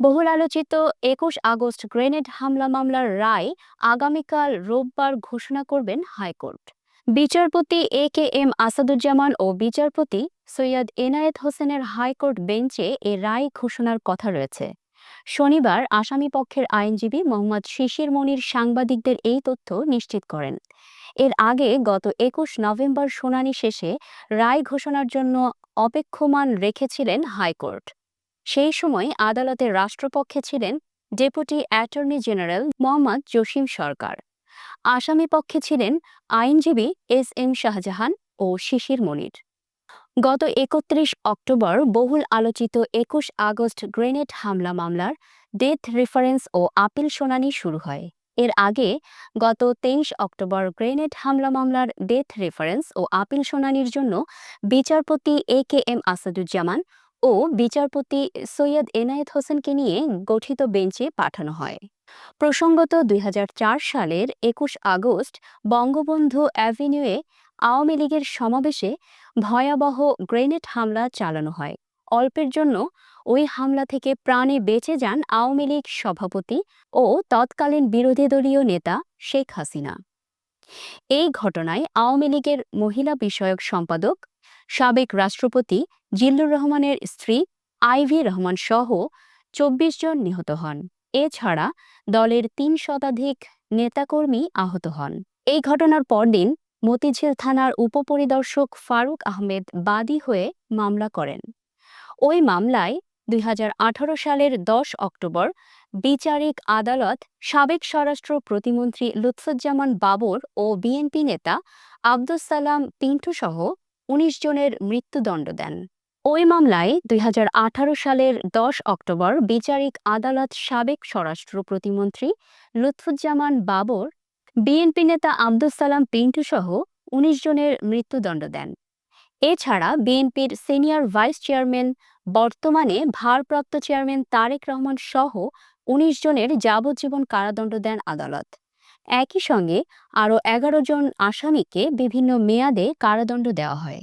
বহুল আলোচিত ২১ August grenade হামলা মামলার রায় আগামীকাল রোববার ঘোষণা করবেন হাইকোর্ট। বিচারপতি এ.কে.এম আসাদুজ্জামান ও বিচারপতি সৈয়দ এনায়েত হোসেনের হাইকোর্ট বেঞ্চে এ রায় ঘোষণার কথা রয়েছে। শনিবার আসামিপক্ষের আইনজীবী মোহাম্মদ শিশির মনির সাংবাদিকদের এই তথ্য নিশ্চিত করেন। এর আগে গত ২১ নভেম্বর শুনানি শেষে রায় ঘোষণার জন্য অপেক্ষমাণ রেখেছিলেন হাইকোর্ট। সেই সময় আদালতের রাষ্ট্রপক্ষে ছিলেন deputy attorney general Mohammad Jasim Sarkar. আসামিপক্ষে ছিলেন আইনজীবী এস.এম শাহজাহান ও শিশির মনির। গত ৩১ অক্টোবর বহুল আলোচিত ২১ আগস্ট গ্রেনেড হামলা মামলার ডেথ রেফারেন্স ও আপিল শুনানি শুরু হয়। এর আগে গত ২৩ অক্টোবর গ্রেনেড হামলা মামলার ডেথ রেফারেন্স ও আপিল শুনানির জন্য বিচারপতি এ.কে.এম আসাদুজ্জামান ও বিচারপতি সৈয়দ এনায়েত হোসেনকে নিয়ে গঠিত বেঞ্চে পাঠানো হয়। প্রসঙ্গত ২০০৪ সালের ২১ আগস্ট বঙ্গবন্ধু অ্যাভিনিউয়ে আওয়ামী লীগের সমাবেশে ভয়াবহ গ্রেনেড হামলা চালানো হয়। অল্পের জন্য ওই হামলা থেকে প্রাণে বেঁচে যান আওয়ামী লীগ সভাপতি ও তৎকালীন বিরোধী দলীয় নেতা শেখ হাসিনা। এই ঘটনায় আওয়ামী লীগের মহিলা বিষয়ক সম্পাদক, সাবেক রাষ্ট্রপতি জিল্লুর রহমানের স্ত্রী আইভি রহমান সহ ২৪ জন নিহত হন। এছাড়া দলের ৩ শতাধিক নেতাকর্মী আহত হন। এই ঘটনার পরদিন মতিঝিল থানার উপপরিদর্শক ফারুক আহমেদ বাদী হয়ে মামলা করেন। ওই মামলায় ২০১৮ সালের ১০ অক্টোবর বিচারিক আদালত সাবেক স্বরাষ্ট্র প্রতিমন্ত্রী লুৎফুজ্জামান বাবর ও বিএনপি নেতা আব্দুস সালাম পিন্টুসহ ১৯ জনের মৃত্যুদণ্ড দেন। ওই মামলায় ২০১৮ সালের ১০ অক্টোবর বিচারিক আদালত সাবেক স্বরাষ্ট্র প্রতিমন্ত্রী লুৎফুজ্জামান বাবর, বিএনপি নেতা আব্দুস সালাম পিন্টুসহ ১৯ জনের মৃত্যুদণ্ড দেন। এছাড়া বিএনপির সিনিয়র ভাইস চেয়ারম্যান, বর্তমানে ভারপ্রাপ্ত চেয়ারম্যান তারেক রহমান সহ ১৯ জনের যাবজ্জীবন কারাদণ্ড দেন আদালত। একই সঙ্গে আরও ১১ জন আসামিকে বিভিন্ন মেয়াদে কারাদণ্ড দেওয়া হয়।